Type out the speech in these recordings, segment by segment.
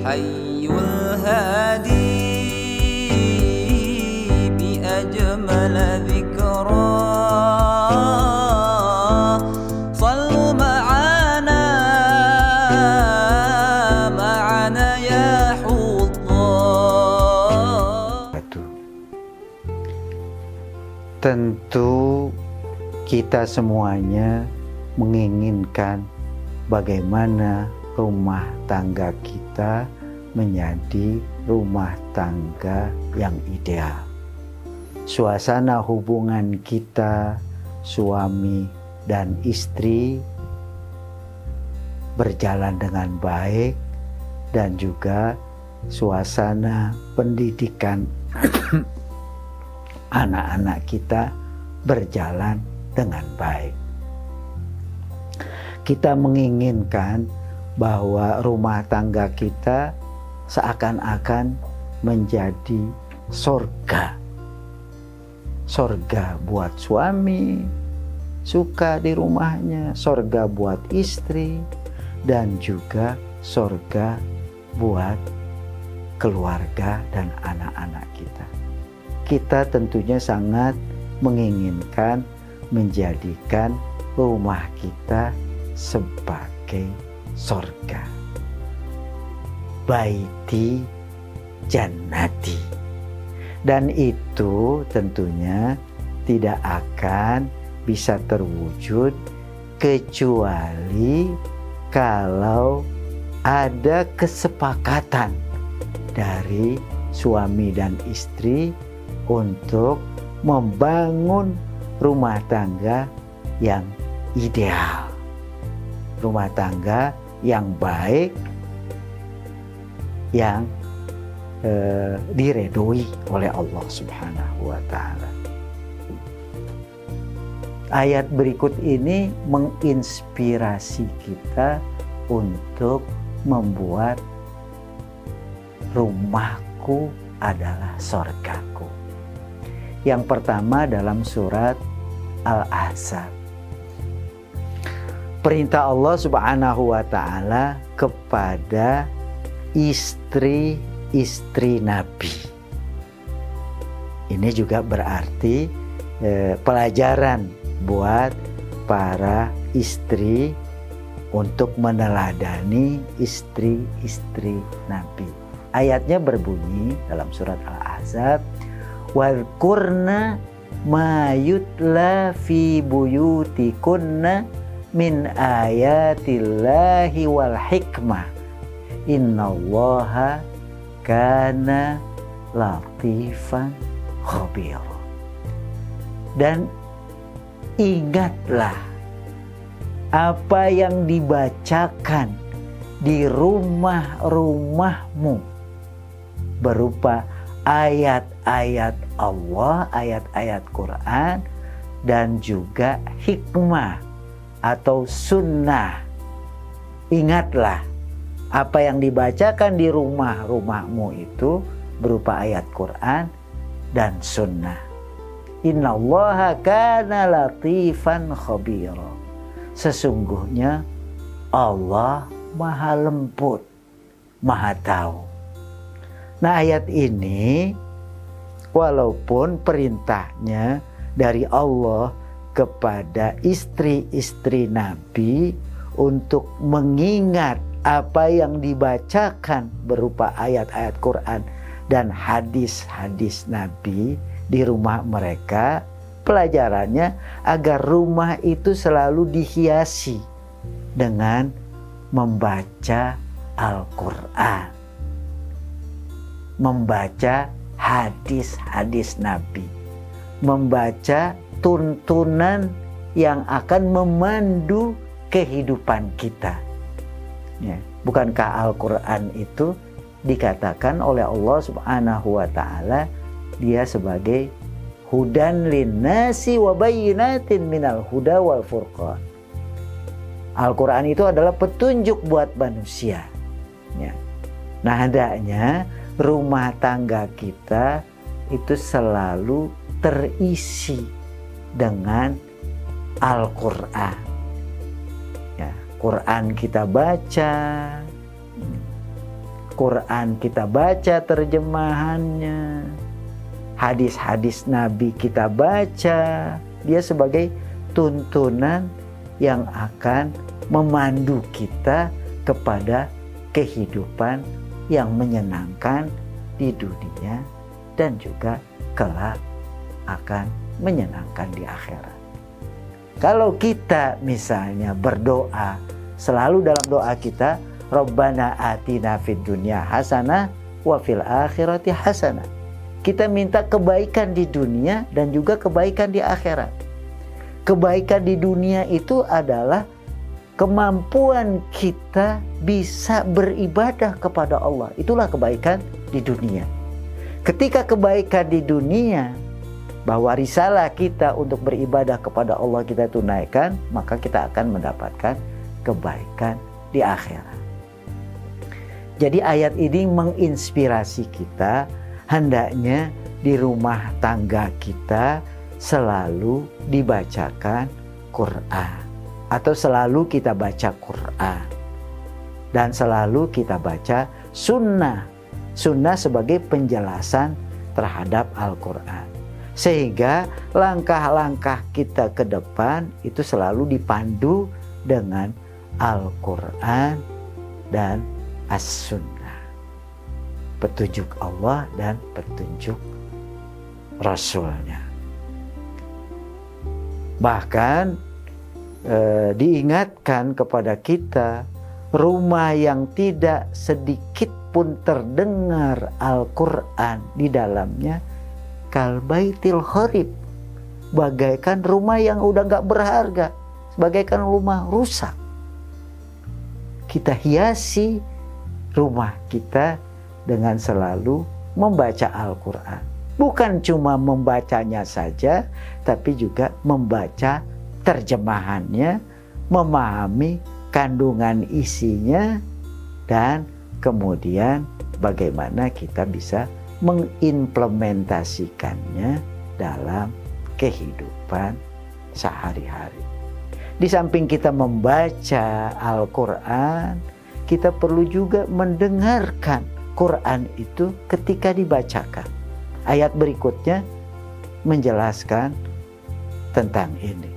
الحي الهادي بأجمل ذكرى صلوا معنا يا حضار. Tentu kita semuanya menginginkan bagaimana rumah tangga kita menjadi rumah tangga yang ideal. Suasana hubungan kita, suami dan istri, berjalan dengan baik, dan juga suasana pendidikan anak-anak kita berjalan dengan baik. Kita menginginkan bahwa rumah tangga kita seakan-akan menjadi surga. Surga buat suami, suka di rumahnya, surga buat istri, dan juga surga buat keluarga dan anak-anak kita. Kita tentunya sangat menginginkan menjadikan rumah kita sebagai surga. Baiti jannati. Dan itu tentunya tidak akan bisa terwujud kecuali kalau ada kesepakatan dari suami dan istri untuk membangun rumah tangga yang ideal, rumah tangga yang baik, yang diredoi oleh Allah Subhanahu wa Ta'ala. Ayat berikut ini menginspirasi kita untuk membuat rumahku adalah surgaku. Yang pertama dalam surat Al-Ahzab. Perintah Allah Subhanahu wa Ta'ala kepada istri-istri Nabi. Ini juga berarti pelajaran buat para istri untuk meneladani istri-istri Nabi. Ayatnya berbunyi dalam surat Al-Ahzab, "Wadhkurna ma yutla fi buyutikunna min ayatillahi wal hikmah innallaha kana latifan khabir." Dan ingatlah apa yang dibacakan di rumah-rumahmu berupa ayat-ayat Allah, ayat-ayat Quran, dan juga hikmah atau sunnah. Ingatlah apa yang dibacakan di rumah-rumahmu itu berupa ayat Quran dan sunnah. Innallaha kana latifan khabira. Sesungguhnya Allah maha lembut, maha tahu. Nah, ayat ini walaupun perintahnya dari Allah kepada istri-istri Nabi untuk mengingat apa yang dibacakan berupa ayat-ayat Quran dan hadis-hadis Nabi di rumah mereka, pelajarannya agar rumah itu selalu dihiasi dengan membaca Al-Quran, membaca hadis-hadis Nabi, membaca tuntunan yang akan memandu kehidupan kita. Ya, bukankah Al-Quran itu dikatakan oleh Allah Subhanahu wa Ta'ala dia sebagai hudan linnasi wa bayyinatin minal huda wal furqan. Al-Quran itu adalah petunjuk buat manusia. Ya. Nah, hendaknya rumah tangga kita itu selalu terisi dengan Al-Quran. Ya, Quran kita baca, Quran kita baca terjemahannya, hadis-hadis Nabi kita baca, dia sebagai tuntunan yang akan memandu kita kepada kehidupan yang menyenangkan di dunia dan juga kelak akan menyenangkan di akhirat. Kalau kita misalnya berdoa, selalu dalam doa kita, Rabbana atina fid dunya hasanah wa fil akhirati hasanah. Kita minta kebaikan di dunia dan juga kebaikan di akhirat. Kebaikan di dunia itu adalah kemampuan kita bisa beribadah kepada Allah. Itulah kebaikan di dunia. Ketika kebaikan di dunia, bahwa risalah kita untuk beribadah kepada Allah kita tunaikan, maka kita akan mendapatkan kebaikan di akhirat. Jadi ayat ini menginspirasi kita, hendaknya di rumah tangga kita selalu dibacakan Quran, atau selalu kita baca Quran, dan selalu kita baca sunnah sebagai penjelasan terhadap Al-Quran, sehingga langkah-langkah kita ke depan itu selalu dipandu dengan Al-Quran dan As-Sunnah, petunjuk Allah dan petunjuk Rasulnya. Bahkan diingatkan kepada kita, rumah yang tidak sedikit pun terdengar Al-Quran di dalamnya, kal baitil kharib, bagaikan rumah yang udah gak berharga, bagaikan rumah rusak. Kita hiasi rumah kita dengan selalu membaca Al-Quran. Bukan cuma membacanya saja, tapi juga membaca terjemahannya, memahami kandungan isinya, dan kemudian bagaimana kita bisa mengimplementasikannya dalam kehidupan sehari-hari. Di samping kita membaca Al-Quran, kita perlu juga mendengarkan Quran itu ketika dibacakan. Ayat berikutnya menjelaskan tentang ini,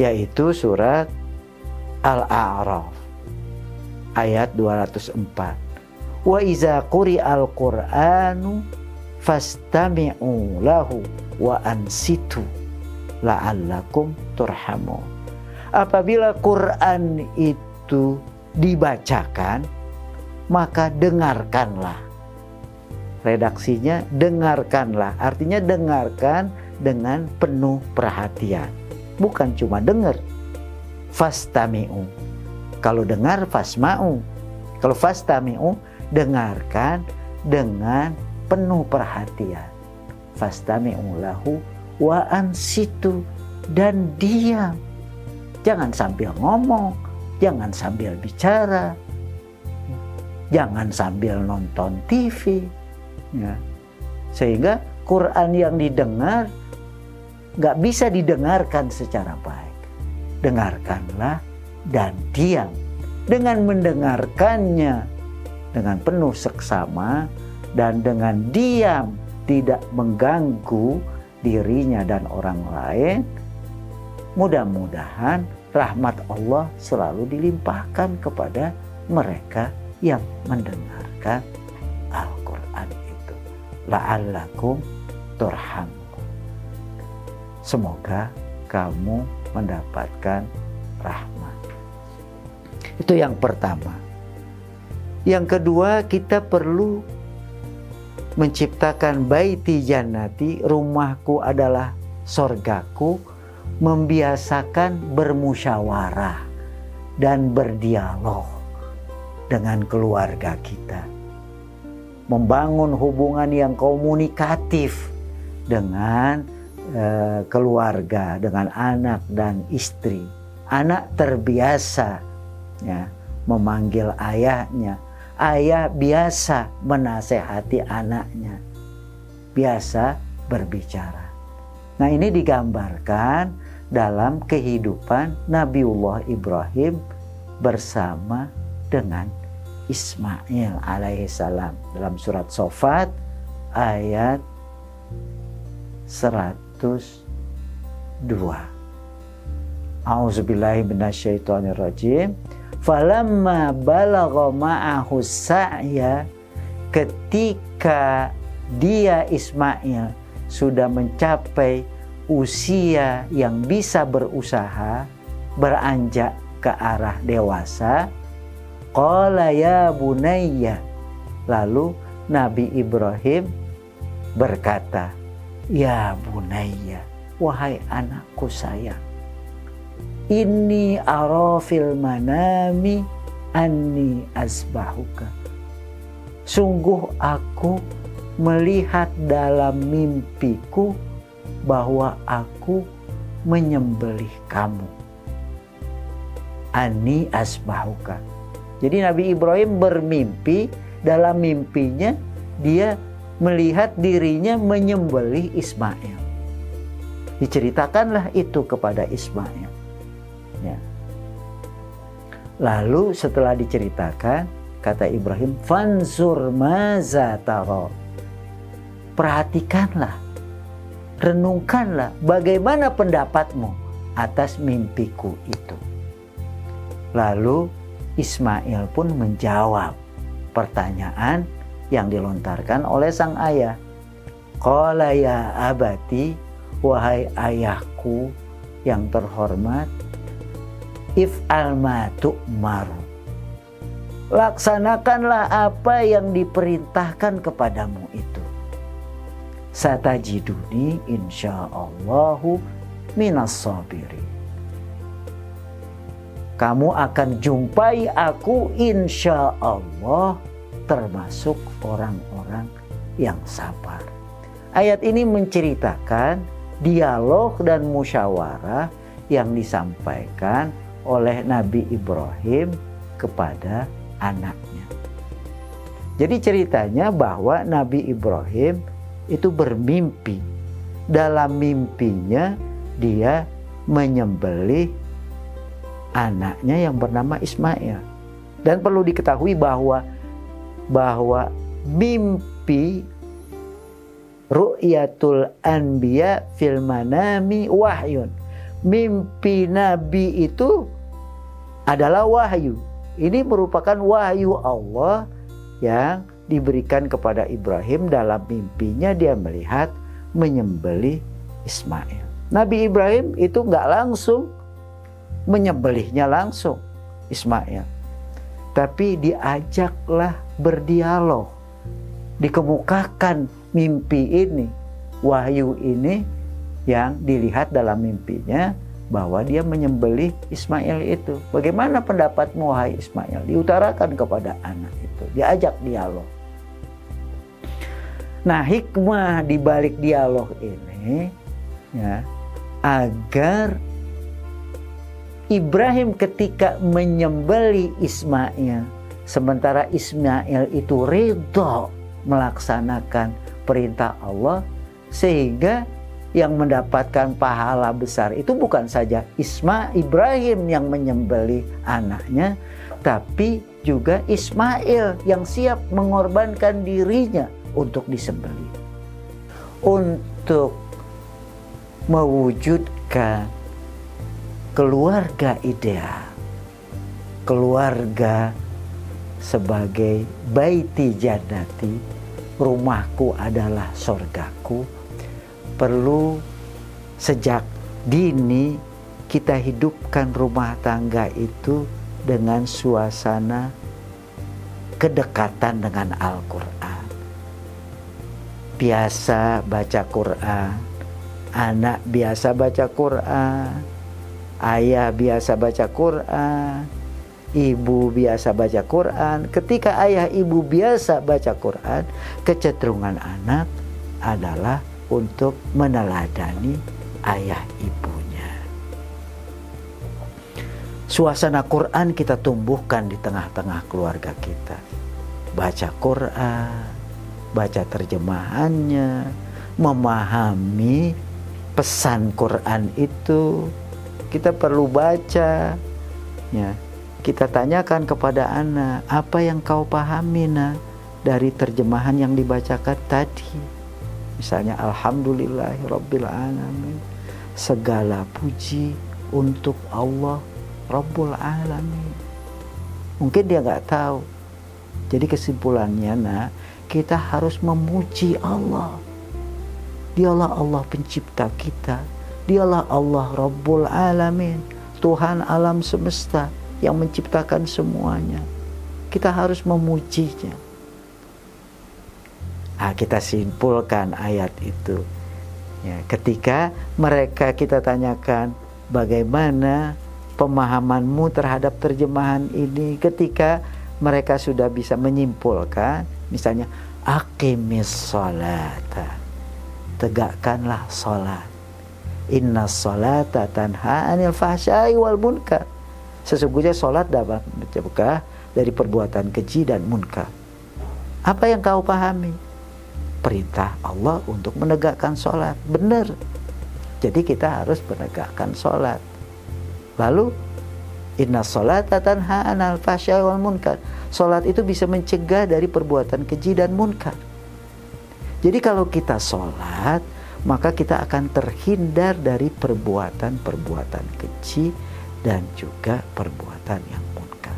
yaitu surat Al-A'raf ayat 204. Wa iza quri'al Qur'anu fastami'u lahu wa ansitu la'allakum turhamun. Apabila Quran itu dibacakan, maka dengarkanlah. Redaksinya dengarkanlah, artinya dengarkan dengan penuh perhatian. Bukan cuma dengar. Fastami'u. Kalau dengar fasma'u. Kalau fastami'u, dengarkan dengan penuh perhatian. Fastami'u lahu wa ansitu, dan diam. Jangan sambil ngomong, jangan sambil bicara, jangan sambil nonton TV, ya. Sehingga Quran yang didengar gak bisa didengarkan secara baik. Dengarkanlah dan diam. Dengan mendengarkannya dengan penuh seksama dan dengan diam, tidak mengganggu dirinya dan orang lain, mudah-mudahan rahmat Allah selalu dilimpahkan kepada mereka yang mendengarkan Al-Quran itu. La'allakum turhamun. Semoga kamu mendapatkan rahmat. Itu yang pertama. Yang kedua, kita perlu menciptakan baiti jannati, rumahku adalah sorgaku, membiasakan bermusyawarah dan berdialog dengan keluarga kita. Membangun hubungan yang komunikatif dengan keluarga, dengan anak dan istri. Anak terbiasa, ya, memanggil ayahnya. Ayah biasa menasehati anaknya, biasa berbicara. Nah, ini digambarkan dalam kehidupan Nabiullah Ibrahim bersama dengan Ismail alaihissalam dalam surat Shofat ayat 102. A'udzubillahi minasyaitonirrajim. Falamma balagha ma'ahu sa'ya, ketika dia Ismail sudah mencapai usia yang bisa berusaha, beranjak ke arah dewasa, qala ya bunayya, lalu Nabi Ibrahim berkata, ya bunayya, wahai anakku sayang, inni ara fil manami anni asbahuka, sungguh aku melihat dalam mimpiku bahwa aku menyembelih kamu. Anni asbahuka. Jadi Nabi Ibrahim bermimpi, dalam mimpinya dia melihat dirinya menyembelih Ismail. Diceritakanlah itu kepada Ismail. Ya. Lalu setelah diceritakan, kata Ibrahim, fanzur maza tara. Perhatikanlah, renungkanlah bagaimana pendapatmu atas mimpiku itu. Lalu Ismail pun menjawab pertanyaan yang dilontarkan oleh sang ayah. Qala ya abati, wahai ayahku yang terhormat, if'al ma tu'maru, laksanakanlah apa yang diperintahkan kepadamu itu. Satajiduni insyaallahu minas sabirin. Kamu akan jumpai aku insyaallah termasuk orang-orang yang sabar. Ayat ini menceritakan dialog dan musyawarah yang disampaikan oleh Nabi Ibrahim kepada anaknya. Jadi ceritanya bahwa Nabi Ibrahim itu bermimpi. Dalam mimpinya dia menyembelih anaknya yang bernama Ismail. Dan perlu diketahui bahwa mimpi ru'yatul anbiya fil manami wahyun. Mimpi Nabi itu adalah wahyu. Ini merupakan wahyu Allah yang diberikan kepada Ibrahim. Dalam mimpinya dia melihat menyembelih Ismail. Nabi Ibrahim itu nggak langsung menyembelihnya langsung Ismail, tapi diajaklah berdialog, dikemukakan mimpi ini, wahyu ini yang dilihat dalam mimpinya bahwa dia menyembelih Ismail itu. Bagaimana pendapatmu wahai Ismail? Diutarakan kepada anak itu, diajak dialog. Nah, hikmah di balik dialog ini ya, agar Ibrahim ketika menyembelih Ismail, sementara Ismail itu ridho melaksanakan perintah Allah, sehingga yang mendapatkan pahala besar itu bukan saja Ibrahim yang menyembelih anaknya, tapi juga Ismail yang siap mengorbankan dirinya untuk disembelih, untuk mewujudkan keluarga ideal, keluarga sebagai baiti jannati, rumahku adalah sorgaku. Perlu sejak dini kita hidupkan rumah tangga itu dengan suasana kedekatan dengan Al-Quran. Biasa baca Quran, anak biasa baca Quran, ayah biasa baca Quran, ibu biasa baca Quran. Ketika ayah ibu biasa baca Quran, kecenderungan anak adalah untuk meneladani ayah ibunya. Suasana Quran kita tumbuhkan di tengah-tengah keluarga kita. Baca Quran, baca terjemahannya, memahami pesan Quran itu. Kita perlu baca, ya. kita tanyakan kepada anak, apa yang kau pahami nak dari terjemahan yang dibacakan tadi? Misalnya, Alhamdulillahirabbil alamin, segala puji untuk Allah Rabbul Alamin. Mungkin dia nggak tahu. Jadi kesimpulannya nak, kita harus memuji Allah. Dialah Allah pencipta kita. Dialah Allah Rabbul Alamin, Tuhan alam semesta yang menciptakan semuanya. Kita harus memujinya. Kita simpulkan ayat itu. Ya, ketika mereka kita tanyakan, bagaimana pemahamanmu terhadap terjemahan ini? Ketika mereka sudah bisa menyimpulkan, misalnya, aqimis sholata, tegakkanlah sholat. Inna sholata tanha anil fahsyai wal munkar. Sesungguhnya sholat dapat mencegah dari perbuatan keji dan munkar. Apa yang kau pahami? Perintah Allah untuk menegakkan sholat. Benar. Jadi kita harus menegakkan sholat. Lalu, inna sholata tanha anil fahsyai wal munkar. Sholat itu bisa mencegah dari perbuatan keji dan munkar. Jadi kalau kita sholat, maka kita akan terhindar dari perbuatan-perbuatan keji dan juga perbuatan yang munkar.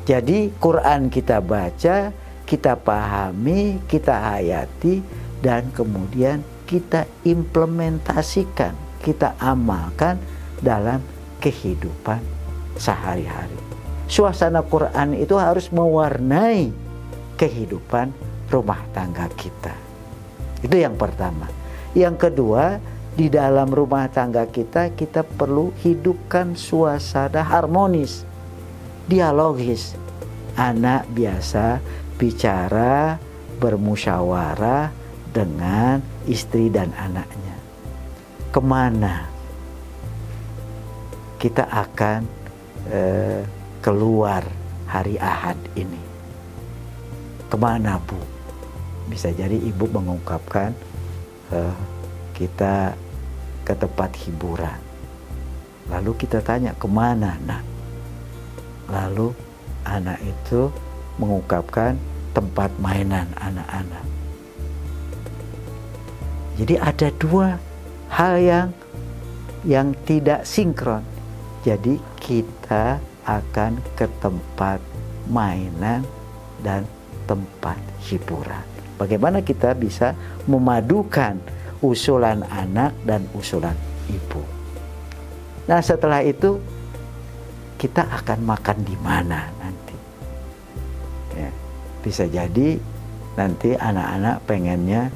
Jadi Quran kita baca, kita pahami, kita hayati, dan kemudian kita implementasikan, kita amalkan dalam kehidupan sehari-hari. Suasana Quran itu harus mewarnai kehidupan rumah tangga kita. Itu yang pertama. Yang kedua, di dalam rumah tangga kita perlu hidupkan suasana harmonis, dialogis. Anak biasa bicara, bermusyawarah dengan istri dan anaknya. Kemana kita akan keluar hari Ahad ini? Kemana Bu? Bisa jadi ibu mengungkapkan, kita ke tempat hiburan. Lalu kita tanya, kemana nak? Lalu anak itu mengungkapkan tempat mainan anak-anak. Jadi ada dua hal yang tidak sinkron. Jadi kita akan ke tempat mainan dan tempat hiburan. Bagaimana kita bisa memadukan usulan anak dan usulan ibu. Nah, setelah itu kita akan makan di mana nanti? Ya, bisa jadi nanti anak-anak pengennya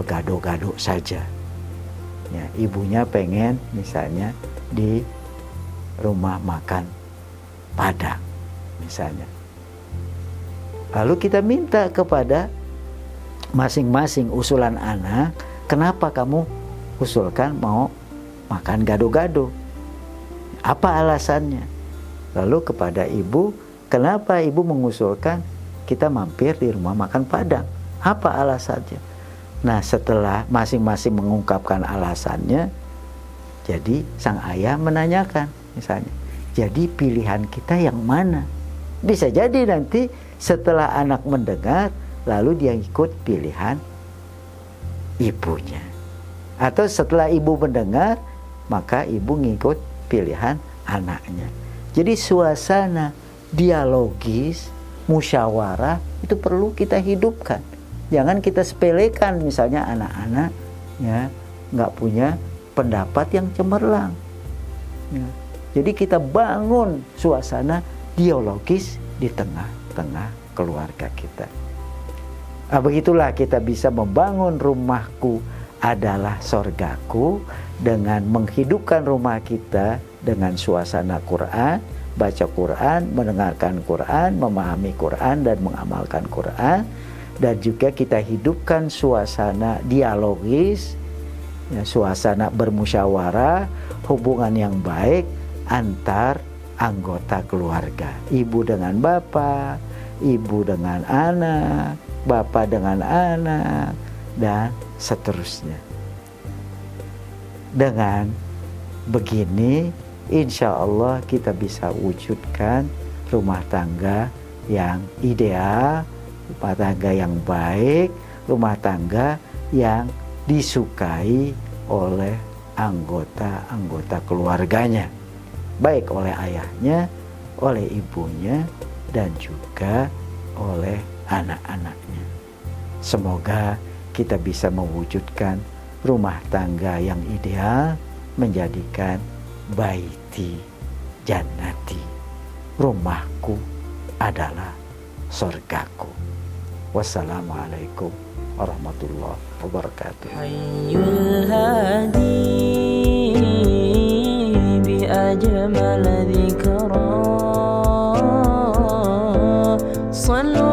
gado-gado saja. Ya, ibunya pengen misalnya di rumah makan Padang misalnya. Lalu kita minta kepada masing-masing usulan anak, kenapa kamu usulkan mau makan gado-gado? Apa alasannya? Lalu kepada ibu, kenapa ibu mengusulkan kita mampir di rumah makan Padang? Apa alasannya? Nah, setelah masing-masing mengungkapkan alasannya, jadi sang ayah menanyakan misalnya, jadi pilihan kita yang mana? Bisa jadi nanti setelah anak mendengar, lalu dia ikut pilihan ibunya. Atau setelah ibu mendengar, maka ibu ngikut pilihan anaknya. Jadi suasana dialogis, musyawarah itu perlu kita hidupkan. Jangan kita sepelekan, misalnya anak-anak ya nggak punya pendapat yang cemerlang. Ya. Jadi kita bangun suasana dialogis di tengah-tengah keluarga kita. Begitulah kita bisa membangun rumahku adalah sorgaku dengan menghidupkan rumah kita dengan suasana Quran, baca Quran, mendengarkan Quran, memahami Quran dan mengamalkan Quran, dan juga kita hidupkan suasana dialogis, ya, suasana bermusyawarah, hubungan yang baik antar anggota keluarga, ibu dengan bapak, ibu dengan anak, bapak dengan anak, dan seterusnya. Dengan begini, insya Allah kita bisa wujudkan rumah tangga yang ideal, rumah tangga yang baik, rumah tangga yang disukai oleh anggota-anggota keluarganya, baik oleh ayahnya, oleh ibunya, dan juga oleh anak-anaknya. Semoga kita bisa mewujudkan rumah tangga yang ideal, menjadikan baiti jannati, rumahku adalah surgaku. Wassalamualaikum warahmatullahi wabarakatuh. Hayyul hadi bi ajmal dzikra sallu